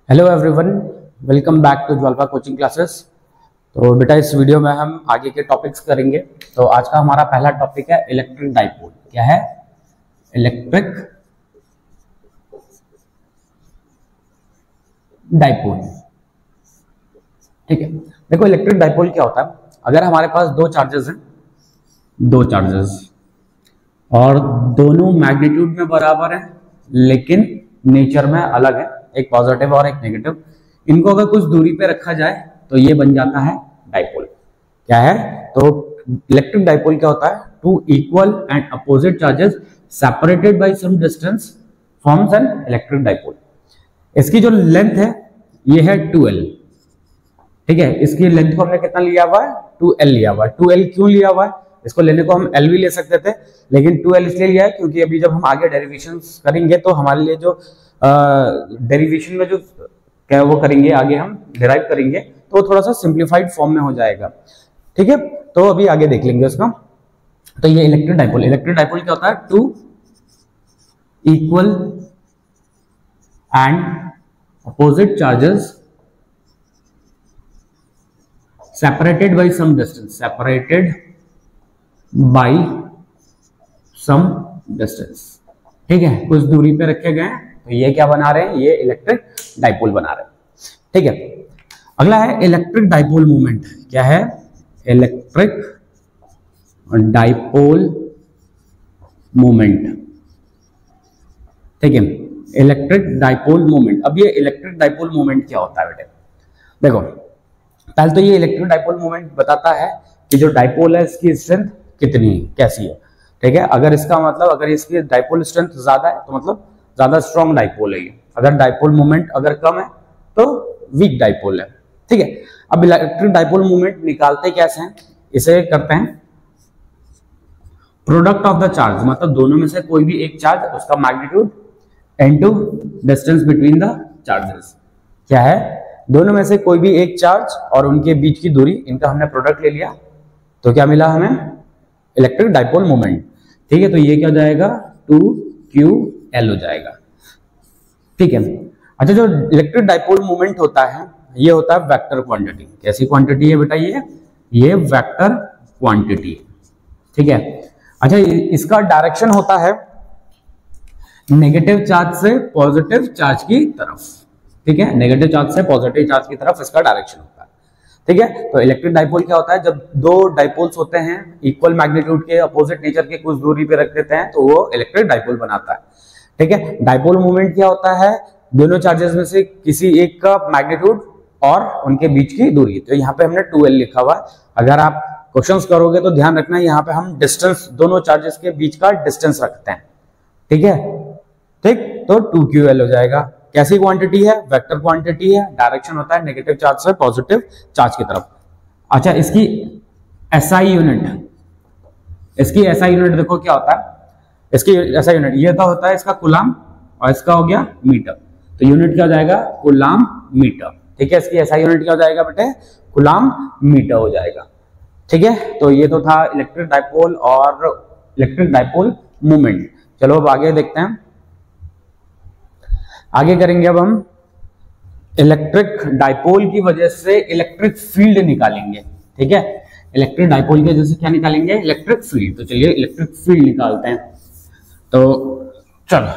Hello everyone, welcome back to Jwalpa coaching classes. तो बेटा इस वीडियो में हम आगे के टॉपिक्स करेंगे। तो आज का हमारा पहला टॉपिक है इलेक्ट्रिक डाइपोल। क्या है? Electric dipole. ठीक है, देखो इलेक्ट्रिक डाइपोल क्या होता है। अगर हमारे पास दो चार्जेस हैं, दो चार्जेस और दोनों मैग्नीट्यूड में बराबर है लेकिन नेचर में अलग है, एक पॉजिटिव और एक नेगेटिव, इनको अगर कुछ दूरी पे रखा जाए तो ये बन जाता है डाइपोल। क्या है? तो इलेक्ट्रिक डाइपोल क्या होता है? Two equal and opposite charges separated by some distance forms an electric dipole. इसकी जो लेंथ है ये है 2L। ठीक है, इसकी लेंथ को हमने कितना लिया हुआ है? 2L लिया हुआ है। 2L क्यों लिया हुआ है? इसको लेने को हम L भी ले सकते थे, लेकिन 2L इसलिए लिया है क्योंकि अभी जब हम आगे डेरिवेशंस करेंगे तो हमारे लिए जो डेरिवेशन में जो क्या वो करेंगे, आगे हम डिराइव करेंगे तो थोड़ा सा सिंप्लीफाइड फॉर्म में हो जाएगा। ठीक है, तो अभी आगे देख लेंगे उसका। तो ये इलेक्ट्रिक डाइपोल क्या होता है? Two equal and opposite charges separated by some distance, ठीक है, कुछ दूरी पे रखे गए हैं तो ये क्या बना रहे हैं? ये इलेक्ट्रिक डाइपोल बना रहे हैं। ठीक है, अगला है इलेक्ट्रिक डाइपोल मोमेंट। क्या है? Electric dipole moment. ठीक है, इलेक्ट्रिक डाइपोल मोमेंट। अब ये इलेक्ट्रिक डाइपोल मोमेंट क्या होता है बेटे? देखो पहले तो ये इलेक्ट्रिक डाइपोल मोमेंट बताता है कि जो डाइपोल है इसकी स्ट्रेंथ कितनी है, कैसी है। ठीक है, अगर इसका मतलब अगर इसकी डाइपोल स्ट्रेंथ ज्यादा है तो मतलब ज्यादा स्ट्रॉन्ग डाइपोल है ये। अगर डाइपोल मोमेंट अगर कम है तो वीक डाइपोल है। ठीक है, अब इलेक्ट्रिक डाइपोल मोमेंट निकालते कैसे हैं? इसे करते हैं प्रोडक्ट ऑफ द चार्ज, मतलब दोनों में से कोई भी एक चार्ज, उसका magnitude into distance between the charges. क्या है? दोनों में से कोई भी एक चार्ज और उनके बीच की दूरी, इनका हमने प्रोडक्ट ले लिया तो क्या मिला हमें? Electric dipole moment. ठीक है, तो ये क्या हो जाएगा? 2QL हो जाएगा। ठीक है, अच्छा जो इलेक्ट्रिक डाइपोल मोमेंट होता है ये होता है वेक्टर क्वांटिटी। कैसी क्वांटिटी है बेटा? ये वेक्टर क्वांटिटी। ठीक है, अच्छा इसका डायरेक्शन होता है नेगेटिव चार्ज से पॉजिटिव चार्ज की तरफ। ठीक है, नेगेटिव चार्ज से पॉजिटिव चार्ज की तरफ इसका डायरेक्शन होता है। ठीक है, तो इलेक्ट्रिक डाइपोल क्या होता है? जब दो डाइपोल्स होते हैं इक्वल मैग्नीट्यूड के, अपोजिट नेचर के, कुछ दूरी पे रख देते हैं तो वो इलेक्ट्रिक डाइपोल बनाता है। ठीक है, डाइपोल मोमेंट क्या होता है? दोनों चार्जेस में से किसी एक का मैग्नीट्यूड और उनके बीच की दूरी। तो यहाँ पे हमने 2L लिखा हुआ है। अगर आप क्वेश्चंस करोगे तो ध्यान रखना यहाँ पे हम डिस्टेंस, दोनों चार्जेस के बीच का डिस्टेंस रखते हैं। ठीक है, ठीक, तो 2QL हो जाएगा। कैसी क्वांटिटी है? वेक्टर क्वांटिटी है। डायरेक्शन होता है नेगेटिव चार्ज से पॉजिटिव चार्ज की तरफ। अच्छा इसकी SI यूनिट, देखो क्या होता है इसकी SI यूनिट? ये तो होता है इसका कूलाम और इसका हो गया मीटर। तो यूनिट क्या हो जाएगा? Coulomb metre. ठीक है, इसकी SI यूनिट क्या हो जाएगा बेटे? कूलाम मीटर हो जाएगा। ठीक है, तो ये तो था इलेक्ट्रिक डाइपोल और इलेक्ट्रिक डाइपोल मोमेंट। चलो अब आगे देखते हैं, आगे करेंगे। अब हम इलेक्ट्रिक डाइपोल की वजह से इलेक्ट्रिक फील्ड निकालेंगे। ठीक है, इलेक्ट्रिक डाइपोल की वजह से क्या निकालेंगे? Electric field. तो चलिए इलेक्ट्रिक फील्ड निकालते हैं। तो चलो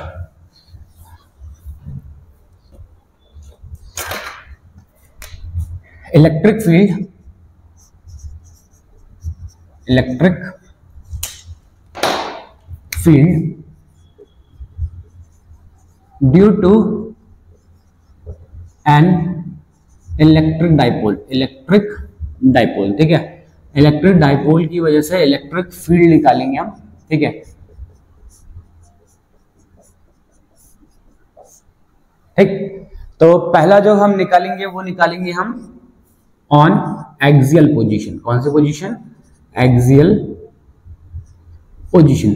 electric field due to an electric dipole. ठीक है, इलेक्ट्रिक डाइपोल की वजह से इलेक्ट्रिक फील्ड निकालेंगे हम। ठीक है, ठीक, तो पहला जो हम निकालेंगे वो निकालेंगे हम ऑन एक्सियल पोजीशन। कौन सी पोजीशन? Axial position.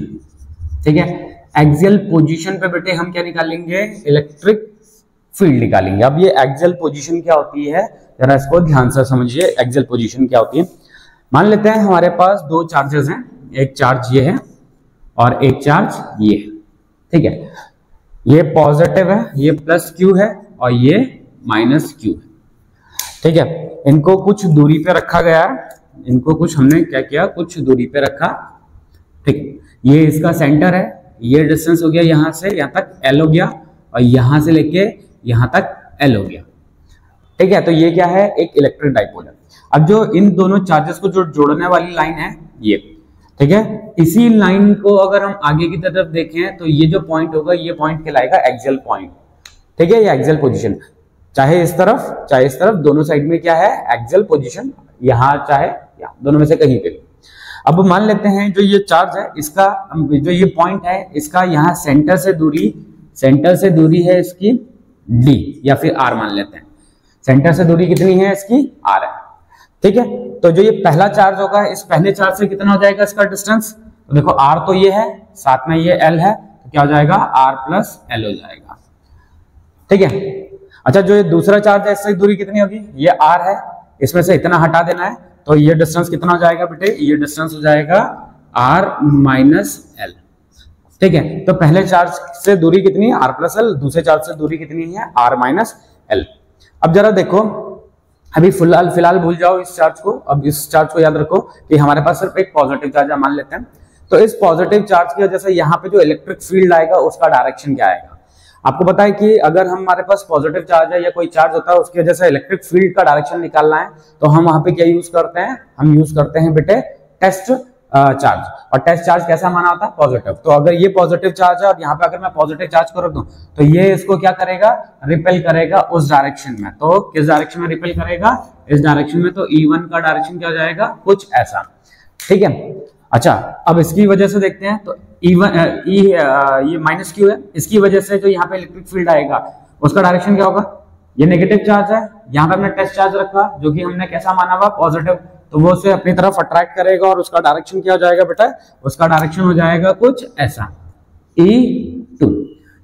ठीक है, एक्सियल पोजीशन पे बेटे हम क्या निकालेंगे? इलेक्ट्रिक फील्ड निकालेंगे। अब ये एक्सियल पोजीशन क्या होती है, जरा इसको ध्यान से समझिए। एक्सियल पोजीशन क्या होती है? मान लेते हैं हमारे पास दो चार्जेस हैं, एक चार्ज ये है और एक चार्ज ये है। ठीक है, ये पॉजिटिव है, ये प्लस क्यू है और ये माइनस क्यू है। ठीक है, इनको कुछ दूरी पे रखा गया है, इनको कुछ हमने क्या किया, कुछ दूरी पे रखा। ठीक है, ये इसका सेंटर है, ये डिस्टेंस हो गया यहां से यहां तक एल हो गया, और यहां से लेके यहां तक एल हो गया। ठीक है, तो ये क्या है, एक इलेक्ट्रिक डाइपोल है। अब जो इन दोनों चार्जेस को जो जोड़ने वाली लाइन है ये, ठीक है, इसी लाइन को अगर हम आगे की तरफ देखें तो ये जो पॉइंट होगा, ये पॉइंट कहलाएगा एक्सियल पॉइंट। ठीक है, ये एक्सियल पोजीशन, चाहे इस तरफ चाहे इस तरफ, दोनों साइड में क्या है, एक्सियल पोजीशन, यहां चाहे यहाँ, दोनों में से कहीं पे। अब मान लेते हैं जो ये चार्ज है इसका, जो ये पॉइंट है इसका यहाँ सेंटर से दूरी है इसकी d या फिर r मान लेते हैं। सेंटर से दूरी कितनी है इसकी, r है। ठीक है, तो जो ये पहला चार्ज होगा, इस पहले चार्ज से कितना हो जाएगा इसका डिस्टेंस, तो देखो r तो ये है, साथ में ये l है, तो क्या हो जाएगा, r प्लस l हो जाएगा। ठीक है, अच्छा जो ये दूसरा चार्ज है इससे दूरी कितनी होगी, ये r है, इसमें से इतना हटा देना है, तो ये डिस्टेंस कितना हो जाएगा बेटे, ये डिस्टेंस हो जाएगा r माइनस l। ठीक है, तो पहले चार्ज से दूरी कितनी है, r प्लस l, दूसरे चार्ज से दूरी कितनी है, r माइनस l। अब जरा देखो, अभी फिलहाल भूल जाओ इस चार्ज को, अब इस चार्ज को याद रखो कि हमारे पास सिर्फ एक पॉजिटिव चार्ज है मान लेते हैं। तो इस पॉजिटिव चार्ज की वजह से यहाँ पे जो इलेक्ट्रिक फील्ड आएगा उसका डायरेक्शन क्या आएगा। आपको पता है कि अगर हमारे पास पॉजिटिव चार्ज है या कोई चार्ज होता है, उसकी वजह से इलेक्ट्रिक फील्ड का डायरेक्शन निकालना है, तो हम वहां पे क्या यूज करते हैं, हम यूज करते हैं बेटे टेस्ट चार्ज। और टेस्ट चार्ज कैसा माना होता है, पॉजिटिव। तो अगर ये पॉजिटिव चार्ज है और यहाँ पे अगर मैं पॉजिटिव चार्ज को रख दूं, तो ये इसको क्या करेगा, रिपेल करेगा उस डायरेक्शन में। तो किस डायरेक्शन में रिपेल करेगा, इस डायरेक्शन में। तो E1 का डायरेक्शन क्या हो जाएगा, कुछ ऐसा। ठीक है, अच्छा अब इसकी वजह से देखते हैं, तो ये माइनस क्यू है, इसकी वजह से जो यहाँ पे इलेक्ट्रिक फील्ड आएगा उसका डायरेक्शन क्या होगा, ये नेगेटिव चार्ज है, यहाँ पे हमने टेस्ट चार्ज रखा जो कि हमने कैसा माना हुआ, पॉजिटिव, तो वो उसे अपनी तरफ अट्रैक्ट करेगा और उसका डायरेक्शन क्या हो जाएगा बेटा, उसका डायरेक्शन हो जाएगा कुछ ऐसा, E2।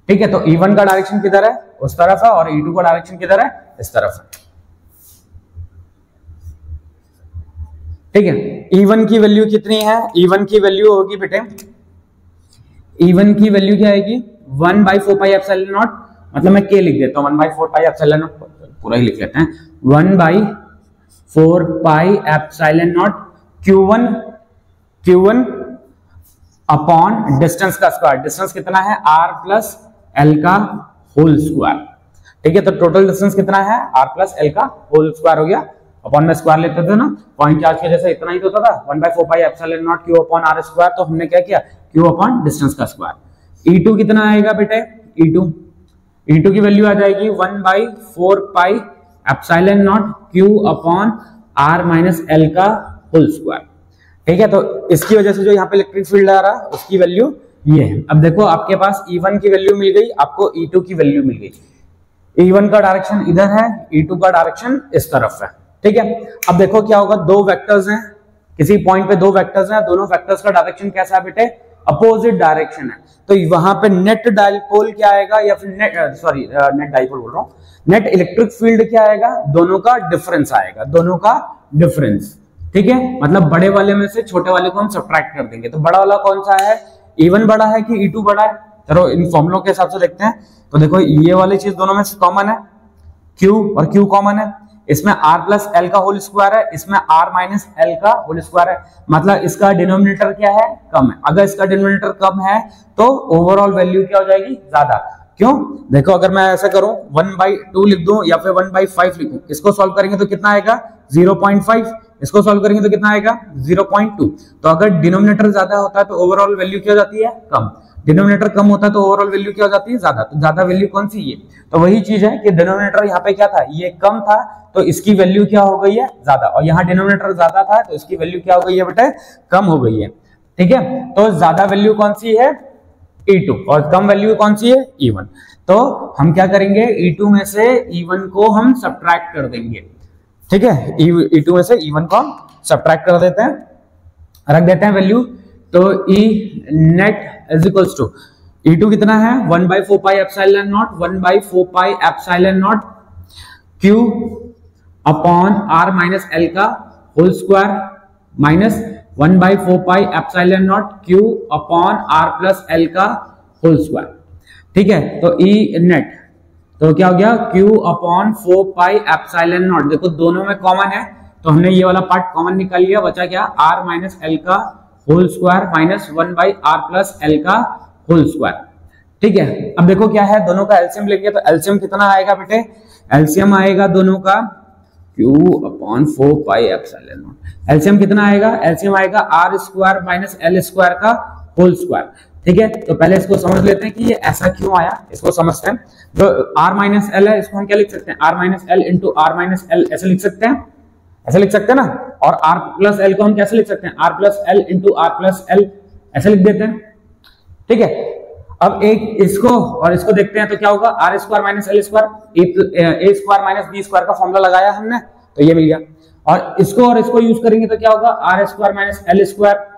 ठीक है, तो E1 का डायरेक्शन किधर है, उस तरफ है, और E2 का डायरेक्शन किधर है, इस तरफ है। ठीक है, E1 की वैल्यू कितनी है, E1 की वैल्यू होगी बेटे, E1 की वैल्यू क्या आएगी, 1/4 पाई एप्सिलॉन नॉट, मतलब मैं K लिख देता हूँ, 1/4 पाई एप्सिलॉन नॉट, पूरा ही लिख लेते हैं, 1/4 pi epsilon not Q1 upon distance का स्क्वायर। डिस्टेंस कितना है, R प्लस L का होल स्क्वायर। ठीक है, तो टोटल डिस्टेंस कितना है, R प्लस L का होल स्क्वायर हो गया, अपॉन में स्क्वायर लेते थे ना, पॉइंट चार्ज के जैसे इतना ही तो होता था, 1/4 pi epsilon naught Q upon R square. तो हमने क्या किया, Q अपॉन डिस्टेंस का स्क्वायर। E2 कितना आएगा बेटे, E2 की वैल्यू आ जाएगी 1/4 pi epsilon naught Q upon R minus L का होल स्क्वायर। ठीक है, तो इसकी वजह से जो यहाँ पे इलेक्ट्रिक फील्ड आ रहा है उसकी वैल्यू ये है। अब देखो आपके पास E1 की वैल्यू मिल गई, आपको E2 की वैल्यू मिल गई। E1 का डायरेक्शन इधर है, E2 का डायरेक्शन इस तरफ है। ठीक है, अब देखो क्या होगा, दो वेक्टर्स हैं, किसी पॉइंट पे दो वेक्टर्स हैं, दोनों वेक्टर्स का डायरेक्शन कैसा है बेटे, अपोजिट डायरेक्शन है। तो वहां पे नेट डाइपोल क्या आएगा, या फिर नेट डाइपोल बोल रहा हूं, नेट इलेक्ट्रिक फील्ड क्या आएगा, दोनों का डिफरेंस आएगा, दोनों का डिफरेंस। ठीक है, मतलब बड़े वाले में से छोटे वाले को हम सब्ट्रैक्ट कर देंगे। तो बड़ा वाला कौन सा है, E1 बड़ा है कि E2 बड़ा है, चलो इन फॉर्मुलों के हिसाब से देखते हैं। तो देखो ये वाली चीज दोनों में से कॉमन है, Q और Q कॉमन है, इसमें R प्लस L का होल स्क्वायर है, इसमें R माइनस L का होल स्क्वायर है, मतलब इसका डिनोमिनेटर क्या है, कम है। अगर इसका डिनोमिनेटर कम है तो ओवरऑल वैल्यू क्या हो जाएगी, ज्यादा। क्यों, देखो अगर मैं ऐसा करूं 1/2 लिख दूं या फिर 1/5 लिखूं, इसको सॉल्व करेंगे तो कितना आएगा 0.5, इसको सॉल्व करेंगे तो कितना आएगा 0.2। तो अगर डिनोमिनेटर ज्यादा होता है तो ओवरऑल वैल्यू क्या हो जाती है, कम। डिनोमिनेटर कम होता है तो ओवरऑल वैल्यू क्या हो जाती है, ज्यादा। तो ज्यादा वैल्यू कौन सी है, तो वही चीज है कि डिनोमिनेटर यहाँ पे क्या था, ये कम था, तो इसकी वैल्यू क्या हो गई है, ज्यादा। और यहाँ डिनोमिनेटर ज्यादा था तो इसकी वैल्यू क्या हो गई है बेटे, कम हो गई है। ठीक है, तो ज्यादा वैल्यू कौन सी है, E2, और कम वैल्यू कौन सी है, E1। तो हम क्या करेंगे, E2 में से E1 को हम सब्ट्रैक्ट कर देंगे। ठीक है, E2 में से E1 को हम सब्ट्रैक्ट कर देते हैं, रख देते हैं वैल्यू। तो E net is equals to, E2 कितना है 1/4 pi epsilon naught, 1/4 pi epsilon naught Q upon R minus L का whole square, minus 1/4 pi epsilon naught Q upon R plus L का होल स्क्वायर। ठीक है, तो E net, तो क्या हो गया Q upon 4 pi epsilon not. देखो दोनों में कॉमन है तो हमने ये वाला पार्ट कॉमन निकाल लिया, बचा क्या R माइनस एल का whole square minus 1 by R plus L का होल स्क्वायर। ठीक है, अब देखो क्या है, दोनों का एलसीएम लेंगे तो एलसीएम कितना आएगा बेटे, एलसीएम आएगा दोनों का Q upon 4 pi epsilon not. LCM कितना आएगा, एलसीएम आएगा R square minus L square का होल स्क्वायर। ठीक है, तो पहले इसको समझ लेते हैं कि ये ऐसा क्यों आया, इसको समझते हैं। तो R माइनस एल है, इसको हम क्या लिख सकते हैं, R minus L into R minus L, ऐसे लिख सकते हैं, ऐसे लिख सकते हैं ना। और R प्लस एल को हम कैसे लिख सकते हैं, R plus L into R plus L, ऐसे लिख देते हैं। ठीक है, अब एक इसको और इसको देखते हैं तो क्या होगा, R square minus L square, A square minus B square का फॉर्मूला लगाया हमने तो ये मिल गया। और इसको यूज करेंगे तो क्या होगा, R square minus L square.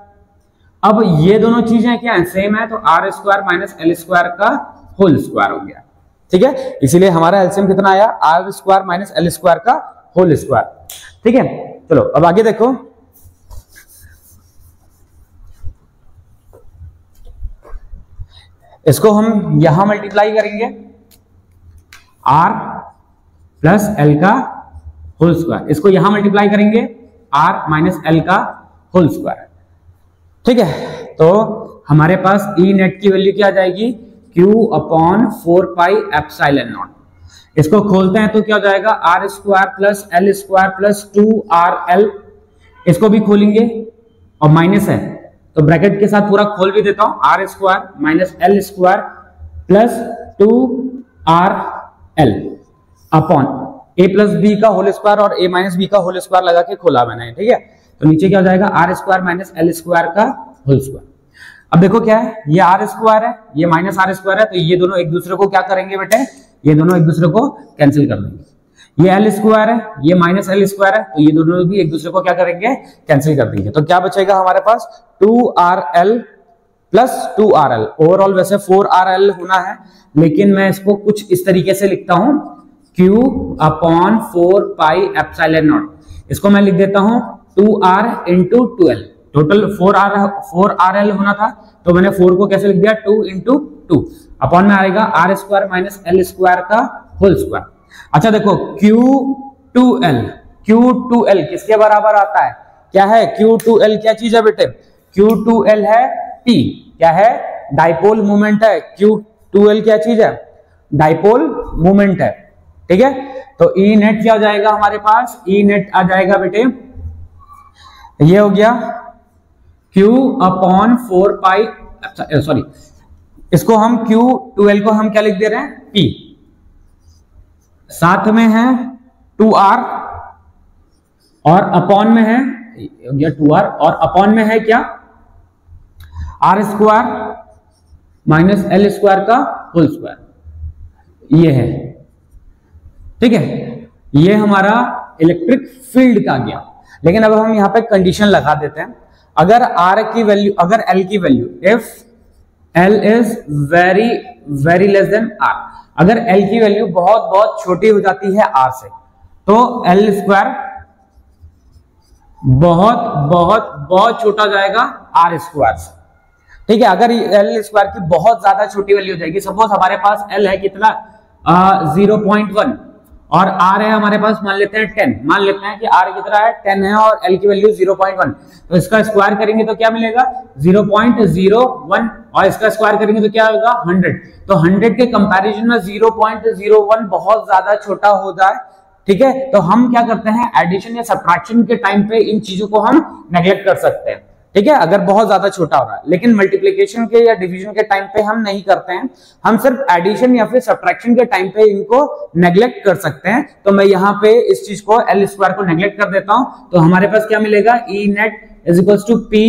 अब ये दोनों चीजें क्या है, सेम है, तो R square minus L square का होल स्क्वायर हो गया। ठीक है, इसीलिए हमारा एलसीएम कितना आया, R square minus L square का होल स्क्वायर। ठीक है, चलो अब आगे देखो, इसको हम यहां मल्टीप्लाई करेंगे R प्लस एल का होल स्क्वायर, इसको यहां मल्टीप्लाई करेंगे R माइनस एल का होल स्क्वायर। ठीक है, तो हमारे पास ई नेट की वैल्यू क्या आ जाएगी, Q upon 4 pi epsilon naught. इसको खोलते हैं तो क्या हो जाएगा, R square plus L square plus 2RL। इसको भी खोलेंगे और माइनस है तो ब्रैकेट के साथ पूरा खोल भी देता हूं, R square minus L square plus 2RL upon A plus B का होल स्क्वायर और ए माइनस बी का होल स्क्वायर लगा के खोला मैंने। ठीक है, तो नीचे क्या हो जाएगा, R square minus L square का होल स्क्वायर। अब देखो क्या है, ये आर स्क्वायर है, ये माइनस आर स्क्वायर है, तो ये दोनों एक दूसरे को क्या करेंगे बेटे, ये दोनों एक दूसरे को कैंसिल कर देंगे। ये एल स्क्वायर है, ये माइनस एल स्क्वायर है, तो ये दोनों भी एक दूसरे को क्या करेंगे, कैंसिल कर देंगे। तो क्या बचेगा हमारे पास, 2RL प्लस 2RL। ओवरऑल वैसे 4RL होना है, लेकिन मैं इसको कुछ इस तरीके से लिखता हूं, Q upon 4 pi epsilon naught. इसको मैं लिख देता हूं 2R into 2L। Total 4RL होना था, तो मैंने 4 को कैसे लिख दिया, 2 इंटू 2 अपॉन में आएगा R square minus L square का होल स्क्वायर। अच्छा देखो Q2L किसके बराबर आता है, क्या है Q2L, क्या चीज है बेटे, Q2L है P, क्या है, डाइपोल मोमेंट है। Q2L क्या चीज है, डाइपोल मोमेंट है। ठीक है, तो ई नेट क्या हो जाएगा हमारे पास, ई नेट आ जाएगा बेटे, ये हो गया Q अपॉन 4 पाई, सॉरी इसको हम Q2L को हम क्या लिख दे रहे हैं, P, साथ में है 2R और अपॉन में है 2R और अपॉन में है क्या, R square minus L square का होल स्क्वायर, ये है। ठीक है, ये हमारा इलेक्ट्रिक फील्ड का गया। लेकिन अब हम यहां पे कंडीशन लगा देते हैं, अगर R की वैल्यू, अगर L की value, if L is very very less than R, अगर L की वैल्यू बहुत बहुत छोटी हो जाती है R से, तो L स्क्वायर बहुत बहुत बहुत छोटा जाएगा R स्क्वायर से। ठीक है, अगर L स्क्वायर की बहुत ज्यादा छोटी वैल्यू हो जाएगी, सपोज हमारे पास L है कितना 0.1 और R है हमारे पास मान लेते हैं 10, मान लेते हैं कि R कितना है 10 है और L की वैल्यू 0.1, तो इसका स्क्वायर करेंगे तो क्या मिलेगा 0.01 और इसका स्क्वायर करेंगे तो क्या होगा 100। तो 100 के कंपैरिजन में 0.01 बहुत ज्यादा छोटा हो जाए। ठीक है, तो हम क्या करते हैं, एडिशन या सब्ट्रैक्शन के टाइम पे इन चीजों को हम नेग्लेक्ट कर सकते हैं। ठीक है, अगर बहुत ज्यादा छोटा हो रहा है, लेकिन मल्टीप्लिकेशन के या डिवीजन के टाइम पे हम नहीं करते हैं, हम सिर्फ एडिशन या फिर सब्ट्रैक्शन के टाइम पे इनको नेग्लेक्ट कर सकते हैं। तो मैं यहाँ पे इस चीज को एल स्क्वायर को नेग्लेक्ट कर देता हूं, तो हमारे पास क्या मिलेगा, E net is equals to P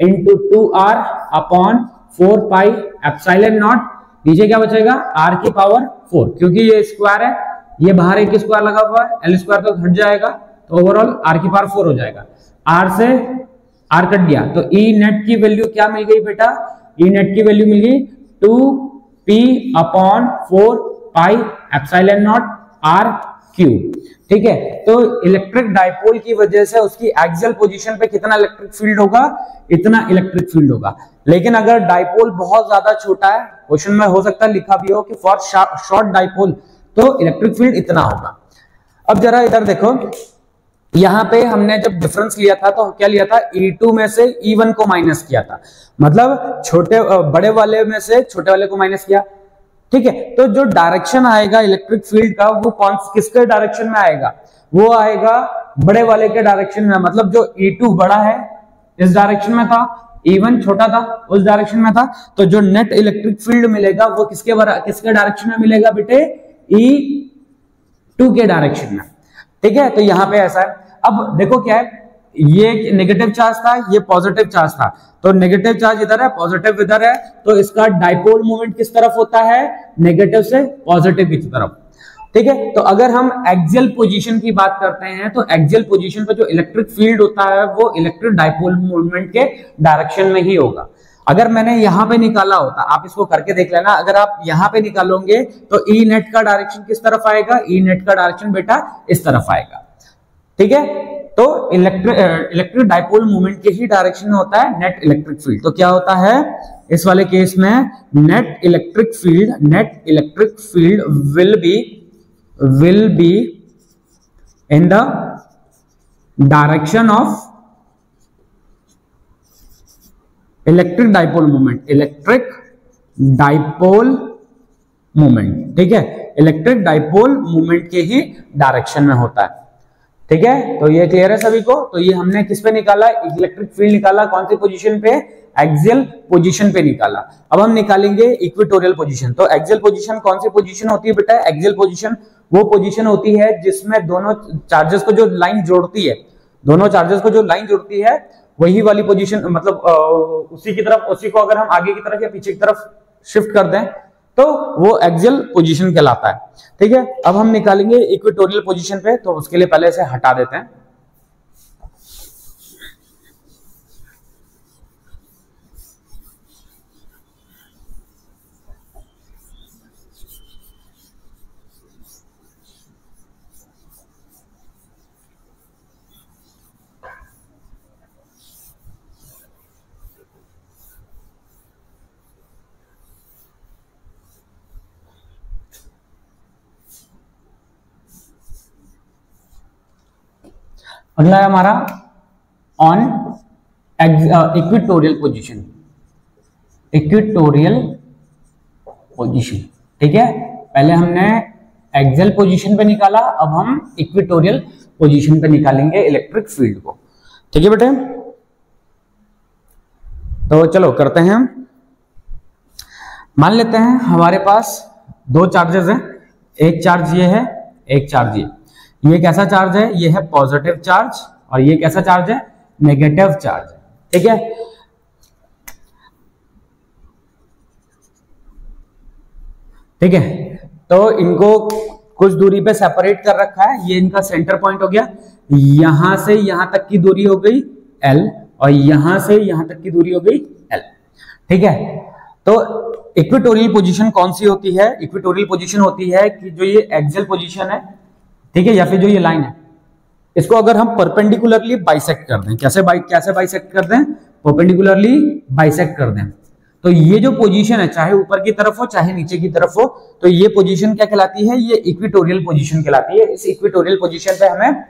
into 2R upon 4 pi epsilon not. नीचे क्या बचेगा, R की पावर 4, क्योंकि ये स्क्वायर है, ये बाहर एक स्क्वायर लगा हुआ है, एल स्क्वायर तो हट जाएगा, तो ओवरऑल R की पावर 4 हो जाएगा। R से R कट गया, तो ई नेट की वैल्यू क्या मिल गई बेटा, ई नेट की वैल्यू मिल गई 2P upon 4 pi epsilon not R cube. ठीक है, तो इलेक्ट्रिक डाइपोल की वजह से उसकी एक्सियल पोजीशन पे कितना इलेक्ट्रिक फील्ड होगा, इतना इलेक्ट्रिक फील्ड होगा। लेकिन अगर डाइपोल बहुत ज्यादा छोटा है, क्वेश्चन में हो सकता है लिखा भी हो कि फॉर शॉर्ट डाइपोल तो इलेक्ट्रिक फील्ड इतना होगा। अब जरा इधर देखो, यहां पे हमने जब डिफरेंस लिया था तो क्या लिया था, E2 में से E1 को माइनस किया था, मतलब बड़े वाले में से छोटे वाले को माइनस किया। ठीक है, तो जो डायरेक्शन आएगा इलेक्ट्रिक फील्ड का वो किसके डायरेक्शन में आएगा, वो आएगा बड़े वाले के डायरेक्शन में। मतलब जो E2 बड़ा है इस डायरेक्शन में था, E1 छोटा था उस डायरेक्शन में था, तो जो नेट इलेक्ट्रिक फील्ड मिलेगा वो किसके डायरेक्शन में मिलेगा बेटे, E2 के डायरेक्शन में। ठीक है, तो यहां पे ऐसा है। अब देखो क्या है, ये नेगेटिव चार्ज था, ये पॉजिटिव चार्ज था, तो नेगेटिव चार्ज इधर है, पॉजिटिव इधर है, तो इसका डाइपोल मोमेंट किस तरफ होता है, नेगेटिव से पॉजिटिव की तरफ। ठीक है, तो अगर हम एक्सियल पोजीशन की बात करते हैं तो एक्सियल पोजीशन पे जो इलेक्ट्रिक फील्ड होता है वो इलेक्ट्रिक डाइपोल मोमेंट के डायरेक्शन में ही होगा। अगर मैंने यहां पे निकाला होता, आप इसको करके देख लेना, अगर आप यहां पे निकालोगे तो ई नेट का डायरेक्शन किस तरफ आएगा, ई नेट का डायरेक्शन बेटा इस तरफ आएगा। ठीक है, तो इलेक्ट्रिक डाइपोल मोमेंट के ही डायरेक्शन में होता है नेट इलेक्ट्रिक फील्ड। तो क्या होता है इस वाले केस में, net electric field will be in the direction of electric dipole moment. ठीक है, इलेक्ट्रिक डाइपोल मोमेंट के ही डायरेक्शन में होता है। ठीक है, तो ये क्लियर है सभी को। तो ये हमने किस पे निकाला, इलेक्ट्रिक फील्ड निकाला, कौन सी पोजीशन पे, एक्सियल पोजीशन पे निकाला। अब हम निकालेंगे इक्वेटोरियल पोजीशन। तो एक्सियल पोजीशन कौन सी पोजीशन होती है बेटा, एक्सियल पोजीशन वो पोजीशन होती है जिसमें दोनों चार्जेस को जो लाइन जोड़ती है, वही वाली पोजीशन, मतलब उसी की तरफ, उसी को अगर हम आगे की तरफ या पीछे की तरफ शिफ्ट कर दें तो वो एक्सियल पोजीशन कहलाता है। ठीक है, अब हम निकालेंगे इक्वेटोरियल पोजीशन पे, तो उसके लिए पहले इसे हटा देते हैं। अगला है हमारा ऑन इक्वेटोरियल पोजीशन। ठीक है, पहले हमने एक्सियल पोजीशन पे निकाला, अब हम इक्वेटोरियल पोजीशन पे निकालेंगे इलेक्ट्रिक फील्ड को। ठीक है बेटे, तो चलो करते हैं। मान लेते हैं हमारे पास दो चार्जेस हैं, एक चार्ज ये है, एक चार्ज ये कैसा चार्ज है, ये है पॉजिटिव चार्ज, और ये कैसा चार्ज है, नेगेटिव चार्ज। ठीक है, ठीक है, तो इनको कुछ दूरी पे सेपरेट कर रखा है, ये इनका सेंटर पॉइंट हो गया, यहां से यहां तक की दूरी हो गई L, और यहां से यहां तक की दूरी हो गई L। ठीक है, तो इक्वेटोरियल पोजीशन कौन सी होती है, इक्वेटोरियल पोजीशन होती है कि जो ये एक्सियल पोजीशन है, ठीक है, या फिर जो ये लाइन है, इसको अगर हम परपेंडिकुलरली बाइसेक्ट कर दें, कैसे बाइसेक्ट कर दें, परपेंडिकुलरली बाइसेक्ट कर दें, तो ये जो पोजीशन है चाहे ऊपर की तरफ हो चाहे नीचे की तरफ हो, तो ये पोजीशन क्या कहलाती है, ये इक्वेटोरियल पोजीशन कहलाती है। इस इक्वेटोरियल पोजीशन पे हमें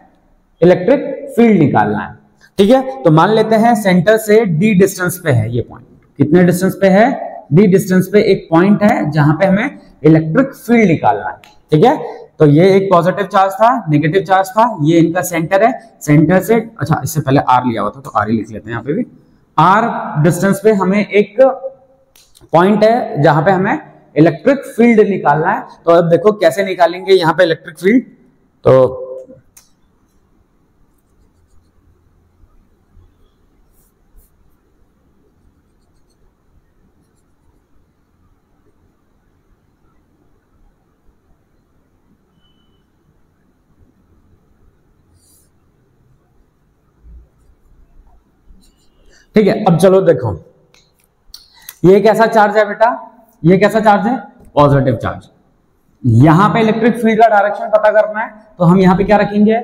इलेक्ट्रिक फील्ड निकालना है। ठीक है, तो मान लेते हैं सेंटर से d डिस्टेंस पे है ये पॉइंट, कितने डिस्टेंस पे है, d डिस्टेंस पे एक पॉइंट है जहां पे हमें इलेक्ट्रिक फील्ड निकालना है। ठीक है, तो ये एक पॉजिटिव चार्ज था, नेगेटिव चार्ज था, ये इनका सेंटर है, सेंटर से, अच्छा इससे पहले R लिया हुआ था तो R ही लिख लेते हैं यहाँ पे भी, R डिस्टेंस पे हमें एक पॉइंट है जहां पे हमें इलेक्ट्रिक फील्ड निकालना है। तो अब देखो कैसे निकालेंगे यहाँ पे इलेक्ट्रिक फील्ड, तो ठीक है, अब चलो देखो ये कैसा चार्ज है बेटा, ये कैसा चार्ज है, पॉजिटिव चार्ज। यहां पे इलेक्ट्रिक फील्ड का डायरेक्शन पता करना है तो हम यहां पे क्या रखेंगे,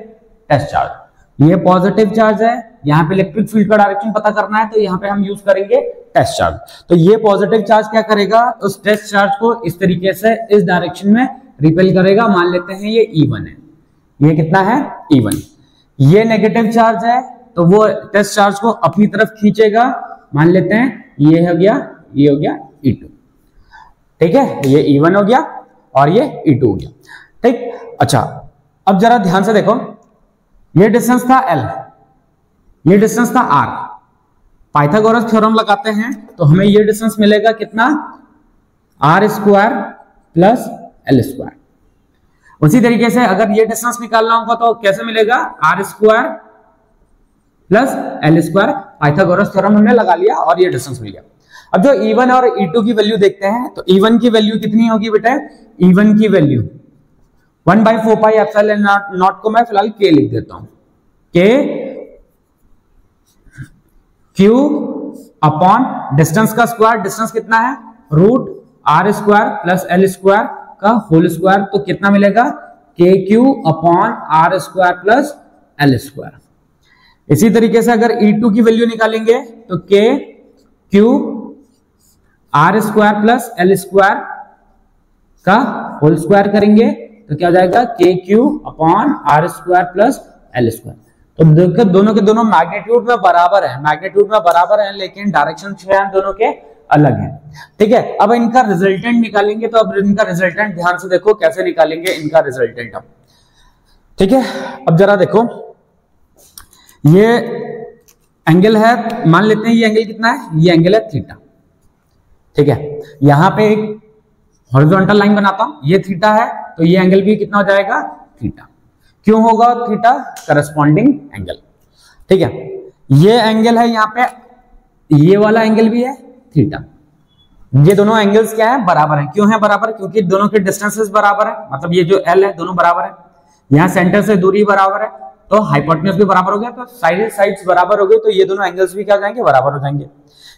टेस्ट चार्ज। ये पॉजिटिव चार्ज है, यहां पे इलेक्ट्रिक फील्ड का डायरेक्शन पता करना है तो यहां पे हम यूज करेंगे टेस्ट चार्ज। तो ये पॉजिटिव चार्ज क्या करेगा, उस टेस्ट चार्ज को इस तरीके से इस डायरेक्शन में रिपेल करेगा। मान लेते हैं ये E1 है, ये कितना है E1। ये नेगेटिव चार्ज है तो वो टेस्ट चार्ज को अपनी तरफ खींचेगा। मान लेते हैं ये हो गया, ये हो गया E2, ठीक है, ये E1 हो गया और ये E2 हो गया, ठीक। अच्छा अब जरा ध्यान से देखो, ये डिस्टेंस था L, ये डिस्टेंस था R। पाइथागोरस थ्योरम लगाते हैं तो हमें ये डिस्टेंस मिलेगा कितना, R square plus L square. उसी तरीके से अगर ये डिस्टेंस निकालना होगा तो कैसे मिलेगा, R square plus L square. Pythagoras theorem हमने लगा लिया और ये डिस्टेंस मिल गया। अब जो E1 और E2 की वैल्यू देखते हैं तो E1 की वैल्यू कितनी होगी बेटा, E1 की वैल्यू 1/4 पाई एप्सिलॉन नॉट को मैं फिलहाल K लिख देता हूं, K Q अपॉन डिस्टेंस का स्क्वायर, डिस्टेंस कितना है root R square plus L square का होल स्क्वायर, तो कितना मिलेगा KQ upon R square plus L square. इसी तरीके से अगर E2 की वैल्यू निकालेंगे तो KQ R square plus L square का होल स्क्वायर करेंगे तो क्या हो जाएगा KQ upon R square plus L square. तो देखो दोनों के दोनों मैग्नीट्यूड में बराबर है, मैग्नीट्यूड में बराबर है लेकिन डायरेक्शन दोनों के अलग है, ठीक है। अब इनका रिजल्टेंट निकालेंगे तो अब इनका रिजल्टेंट ध्यान से देखो कैसे निकालेंगे इनका रिजल्टेंट हम, ठीक है। अब जरा देखो ये एंगल है, मान लेते हैं ये एंगल कितना है, ये एंगल है थीटा, ठीक है। यहां पे एक हॉरिजॉन्टल लाइन बनाता हूं, ये थीटा है तो ये एंगल भी कितना हो जाएगा थीटा। क्यों होगा थीटा, करस्पॉन्डिंग एंगल, ठीक है। ये एंगल है, यहाँ पे ये वाला एंगल भी है थीटा। ये दोनों एंगल्स क्या है, बराबर है। क्यों है बराबर, क्योंकि दोनों के डिस्टेंसेस बराबर है, मतलब ये जो L है दोनों बराबर है। यहाँ सेंटर से दूरी बराबर है तो हाइपोटेन्यूज भी बराबर हो गया, तो साइड्स बराबर हो गए तो ये दोनों एंगल्स भी क्या हो जाएंगे, बराबर हो जाएंगे।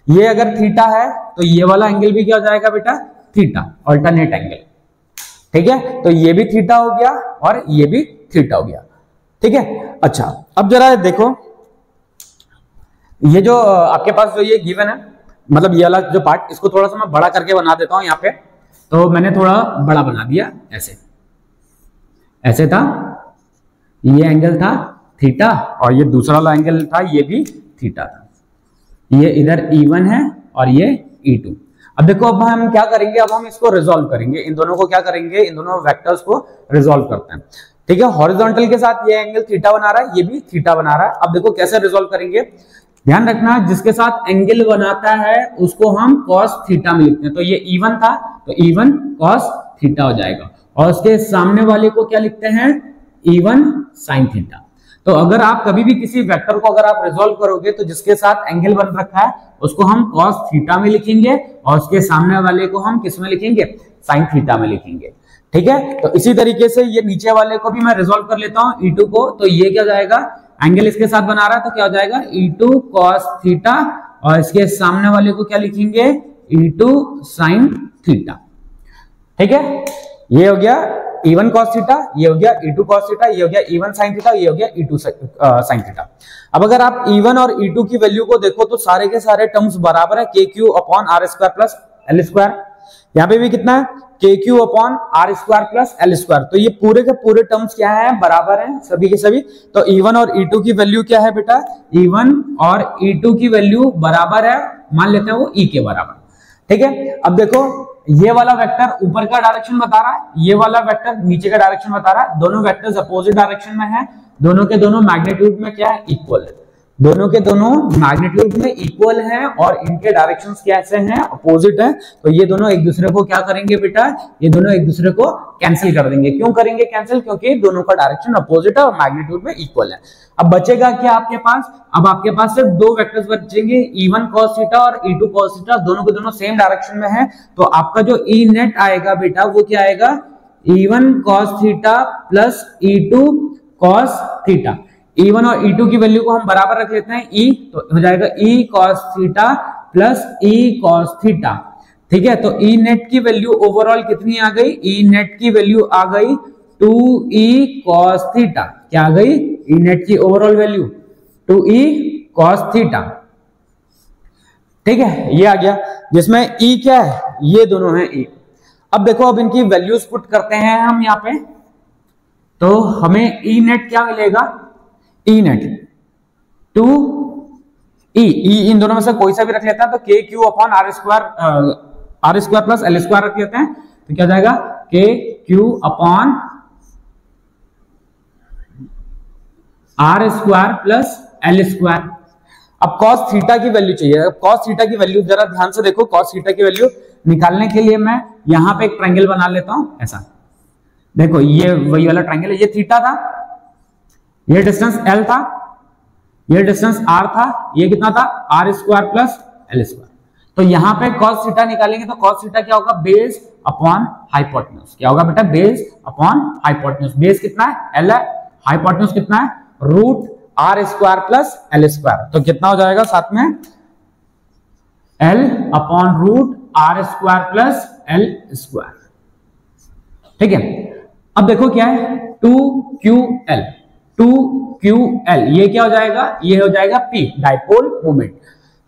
ये अगर थीटा है तो ये वाला एंगल भी क्या हो जाएगा बेटा, थीटा, अल्टरनेट एंगल, ठीक है। तो ये भी थीटा हो गया और ये भी थीटा हो गया, ठीक है। अच्छा अब जरा देखो ये जो आपके पास जो ये गिवन है, मतलब ये वाला जो पार्ट, इसको थोड़ा सा मैं बड़ा करके बना देता हूं यहाँ पे। तो मैंने थोड़ा बड़ा बना दिया, ऐसे था, ये एंगल था थीटा और ये दूसरा वाला एंगल था, ये भी थीटा था। ये इधर E1 है और ये E2। अब देखो अब हम क्या करेंगे, अब हम इसको रिजॉल्व करेंगे, इन दोनों को क्या करेंगे, इन दोनों वेक्टर्स को रिजॉल्व करते हैं, ठीक है। हॉरिजॉन्टल के साथ ये एंगल थीटा बना रहा है, ये भी थीटा बना रहा है। अब देखो कैसे रिजॉल्व करेंगे, ध्यान रखना जिसके साथ एंगल बनाता है उसको हम cos थीटा में लिखते हैं। तो ये E1 था तो E1 cos थीटा हो जाएगा और उसके सामने वाले को क्या लिखते हैं, E1 sin थीटा। तो अगर आप कभी भी किसी वेक्टर को अगर आप रिजॉल्व करोगे तो जिसके साथ एंगल बन रखा है उसको हम cos थीटा में लिखेंगे और उसके सामने वाले को हम किस में लिखेंगे, sin थीटा में लिखेंगे, ठीक है। तो इसी तरीके से ये नीचे वाले को भी मैं रिजॉल्व कर लेता हूं E2 को। तो ये क्या जाएगा, एंगल इसके साथ बना रहा है तो क्या हो जाएगा E2 cos थीटा और इसके सामने वाले को क्या लिखेंगे, E2 sin थीटा, ठीक है। ये हो गया E1 cos थीटा, ये हो गया E2 cos थीटा, ये हो गया E1 sin थीटा, ये हो गया E2 sin थीटा। अब अगर आप E1 और E2 की वैल्यू को देखो तो सारे के सारे टर्म्स बराबर है, KQ upon R square plus L square. यहाँ पे भी कितना है, KQ upon R square plus L square. तो ये पूरे के पूरे टर्म्स क्या है, बराबर हैं सभी के सभी। तो E1 और E2 की वैल्यू क्या है बेटा, E1 और E2 की वैल्यू बराबर है, मान लेते हैं वो E के बराबर, ठीक है। अब देखो ये वाला वेक्टर ऊपर का डायरेक्शन बता रहा है, ये वाला वेक्टर नीचे का डायरेक्शन बता रहा है। दोनों वेक्टर्स अपोजिट डायरेक्शन में है, दोनों के दोनों मैग्नीट्यूड में क्या है, इक्वल है। दोनों के दोनों मैग्नीट्यूड में इक्वल हैं और इनके डायरेक्शंस कैसे हैं, अपोजिट है। तो ये दोनों एक दूसरे को क्या करेंगे बेटा, ये दोनों एक दूसरे को कैंसिल कर देंगे। क्यों करेंगे कैंसिल, क्योंकि दोनों का डायरेक्शन अपोजिट है और मैग्नीट्यूड में इक्वल है। अब बचेगा क्या आपके पास, अब आपके पास सिर्फ दो वेक्टर्स बचेंगे, E1 cos थीटा और E2 cos थीटा, दोनों के दोनों सेम डायरेक्शन में है। तो आपका जो E नेट आएगा बेटा वो क्या आएगा, E1 cos theta plus E2 cos theta. E1 और E2 की वैल्यू को हम बराबर रख लेते हैं, E तो हो जाएगा E cos theta plus E cos theta, ठीक है। तो E नेट की वैल्यू ओवरऑल कितनी आ गई, E नेट की वैल्यू आ गई 2E cos थीटा। क्या आ गई, E नेट की overall value 2E cos theta, ठीक है। ये आ गया जिसमें E क्या है, ये दोनों है E। अब देखो, अब इनकी वैल्यूज पुट करते हैं हम यहाँ पे, तो हमें ई नेट क्या मिलेगा, ई नेट टू ई, इन दोनों में से कोई सा भी रख लेते हैं, तो K Q upon R square plus L square रख लेते हैं, तो क्या जाएगा K Q upon R square plus L square. अब cos थीटा की वैल्यू चाहिए। अब cos थीटा की वैल्यू जरा ध्यान से देखो, cos थीटा की वैल्यू निकालने के लिए मैं यहां पे एक ट्रायंगल बना लेता हूं ऐसा। देखो ये वही वाला ट्रायंगल है, ये थीटा था, ये डिस्टेंस एल था, ये डिस्टेंस आर था, ये कितना था R square plus L square. तो यहां पे cos थीटा निकालेंगे तो cos थीटा क्या होगा, बेस अपॉन हाइपोटेन्यूज। क्या होगा बेटा, बेस अपॉन हाइपोटेन्यूज। बेस कितना है, एल है, हाइपोटेन्यूज कितना है, root R square plus L square. तो कितना हो जाएगा साथ में, L upon root R square plus L square. ठीक है, अब देखो क्या है, 2ql, 2ql ये क्या हो जाएगा, ये हो जाएगा p, डाइपोल मोमेंट।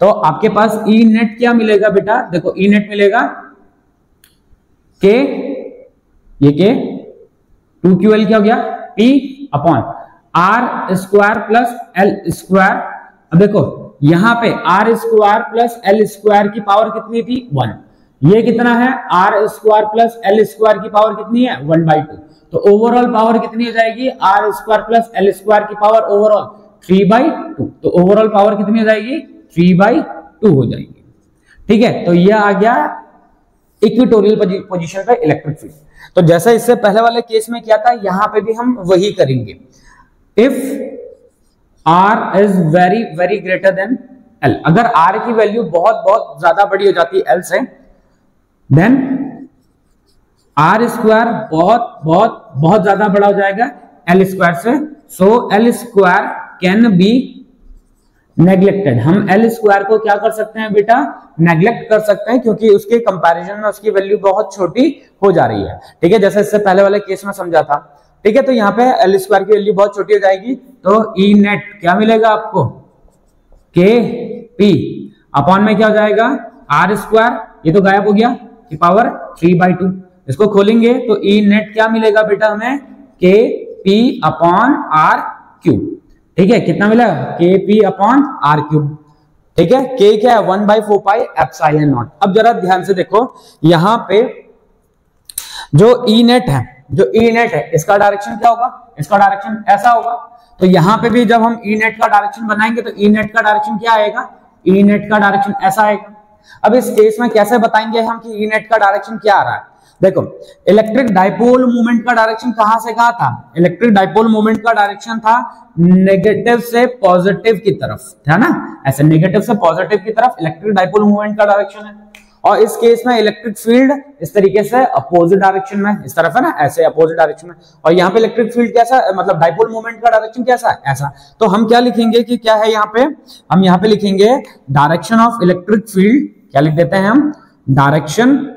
तो आपके पास ई नेट क्या मिलेगा बेटा, देखो ई नेट मिलेगा k, ये k, 2ql क्या हो गया, p upon R square plus L square. अब देखो यहां पे R square plus L square की पावर कितनी थी, 1। ये कितना है, R square plus L square की पावर कितनी है, 1/2। तो ओवरऑल पावर कितनी हो जाएगी, R square plus L square की पावर ओवरऑल 3/2। तो ओवरऑल पावर कितनी हो जाएगी, 3/2 हो जाएगी। ठीक है, तो ये आ गया इक्वेटोरियल पोजीशन पे इलेक्ट्रिक फील्ड। तो जैसा इससे पहले वाले केस में किया था, यहां पे भी हम वही करेंगे। If r is very very greater than l, अगर r की वैल्यू बहुत बहुत ज्यादा बड़ी हो जाती है l से, देन r स्क्वायर बहुत बहुत बहुत ज्यादा बड़ा हो जाएगा l स्क्वायर से। सो l square can be neglected. हम l स्क्वायर को क्या कर सकते हैं बेटा, नेग्लेक्ट कर सकते हैं, क्योंकि उसके कंपैरिजन में उसकी वैल्यू बहुत छोटी हो जा रही है। ठीक है, जैसे इससे पहले वाले केस में समझा था। ठीक है, तो यहाँ पे एल स्क्वायर की वैल्यू बहुत छोटी हो जाएगी, तो ई नेट क्या मिलेगा आपको, के पी अपॉन में क्या हो जाएगा, आर स्क्वायर, ये तो गायब हो गया, की पावर 3/2। इसको खोलेंगे तो ई नेट क्या मिलेगा बेटा हमें, के पी अपॉन आर क्यूब। ठीक है, कितना मिला, के पी अपॉन आर क्यूब। ठीक है, के क्या है, 1/4 पाई एप्सिलॉन नॉट। अब जरा ध्यान से देखो, यहां पे जो ई नेट है, जो ई नेट है, इसका डायरेक्शन क्या होगा, इसका डायरेक्शन ऐसा होगा। तो यहां पे भी जब हम ई नेट का डायरेक्शन बनाएंगे तो ई नेट का डायरेक्शन क्या आएगा, ई नेट का डायरेक्शन ऐसा आएगा। अब इस केस में कैसे बताएंगे हम कि ई नेट का डायरेक्शन क्या आ रहा है। देखो इलेक्ट्रिक डाइपोल मोमेंट का डायरेक्शन कहां से कहां था, इलेक्ट्रिक डाइपोल मोमेंट का डायरेक्शन था नेगेटिव से पॉजिटिव की तरफ, है ना, ऐसे नेगेटिव से पॉजिटिव की तरफ इलेक्ट्रिक डाइपोल मोमेंट का डायरेक्शन है। और इस केस में इलेक्ट्रिक फील्ड इस तरीके से अपोजिट डायरेक्शन में, इस तरफ है ना, ऐसे अपोजिट डायरेक्शन में। और यहाँ पे इलेक्ट्रिक फील्ड कैसा, मतलब डाइपोल मोमेंट का डायरेक्शन कैसा है, ऐसा। तो हम क्या लिखेंगे कि क्या है यहाँ पे, हम यहाँ पे लिखेंगे डायरेक्शन ऑफ इलेक्ट्रिक फील्ड, क्या लिख देते हैं हम, direction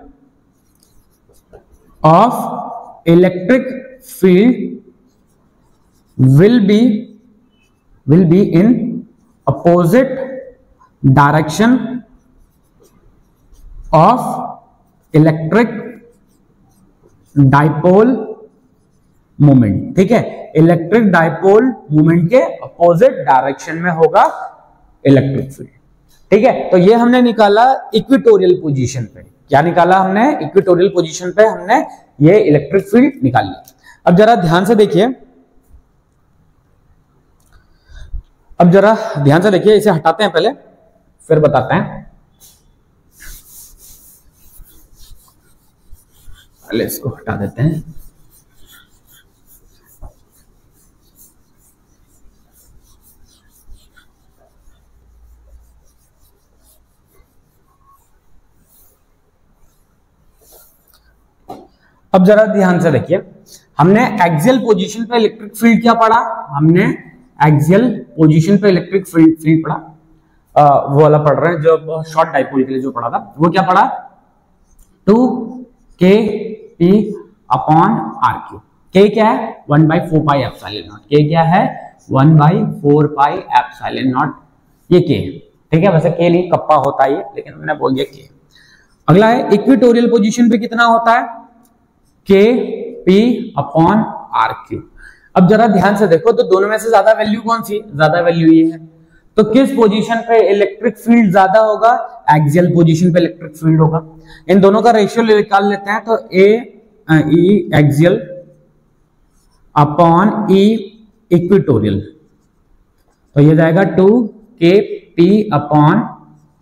of electric field will be in opposite direction of electric dipole moment. ठीक है, इलेक्ट्रिक डाइपोल मोमेंट के अपोजिट डायरेक्शन में होगा इलेक्ट्रिक फील्ड। ठीक है, तो ये हमने निकाला इक्वेटोरियल पोजीशन पे। क्या निकाला हमने, इक्वेटोरियल पोजीशन पे हमने ये इलेक्ट्रिक फील्ड निकाल लिया। अब जरा ध्यान से देखिए, अब जरा ध्यान से देखिए, इसे हटाते हैं पहले फिर बताते हैं। पहले इसको हटा देते हैं। अब जरा ध्यान से देखिए, हमने एक्सियल पोजीशन पे इलेक्ट्रिक फील्ड क्या पढ़ा, हमने एक्सियल पोजीशन पे इलेक्ट्रिक फील्ड पढ़ा, वो वाला पढ़ रहे हैं जो शॉर्ट डाइपोल के लिए जो पढ़ा था, वो क्या पढ़ा, 2k p upon are Q. के क्या है, 1/4 पाई एप्सिलॉन नॉट। के क्या है, 1/4 पाई एप्सिलॉन नॉट, ये के है। ठीक है, वैसे के लिए कप्पा होता है, लेकिन मैंने बोल दिया के। अगला है इक्वेटोरियल पोजीशन पे कितना होता है, के पी अपॉन आर क्यू। अब जरा ध्यान से देखो तो दोनों में से ज्यादा वैल्यू कौन सी, ज्यादा वैल्यू ये है। तो किस पोजीशन पे इलेक्ट्रिक फील्ड ज्यादा होगा, एक्सियल पोजीशन पे इलेक्ट्रिक फील्ड होगा। इन दोनों का रेशियो निकाल लेते हैं। तो ए E axial upon E equatorial, तो ये जाएगा 2 K P upon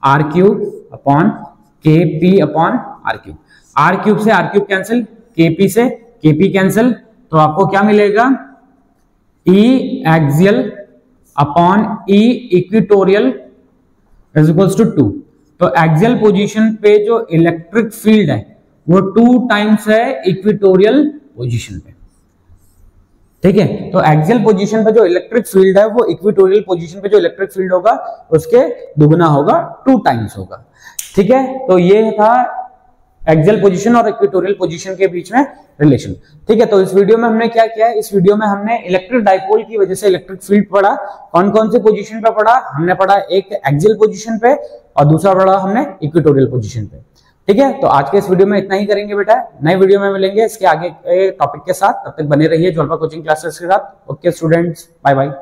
R cube upon K P upon R cube. R cube से R cube cancel, K P से के पी कैंसिल, तो आपको क्या मिलेगा, E axial upon E equatorial is equals to 2। तो एक्सियल पोजीशन पे जो electric field है वो 2 टाइम्स है इक्वेटोरियल पोजीशन पे, ठीक है। तो एक्सियल पोजीशन पे जो इलेक्ट्रिक फील्ड है वो इक्वेटोरियल पोजीशन पे जो इलेक्ट्रिक फील्ड होगा उसके दुगना होगा, 2 टाइम्स होगा, ठीक है। तो ये था एक्सियल पोजीशन और इक्वेटोरियल पोजीशन के बीच में रिलेशन, ठीक है। तो इस वीडियो में हमने क्या किया है, इस वीडियो में हमने इलेक्ट्रिक डाइपोल की वजह से इलेक्ट्रिक फील्ड पढ़ा। कौन कौन से पोजीशन पे पढ़ा, हमने पढ़ा एक एक्सियल पोजीशन पे और दूसरा पढ़ा हमने इक्वेटोरियल पोजीशन पे, ठीक है। तो आज के इस वीडियो में इतना ही करेंगे बेटा, नए वीडियो में मिलेंगे इसके आगे टॉपिक के साथ। तब तक बने रहिए ज्वालपा कोचिंग क्लासेस के साथ। Okay students, bye bye.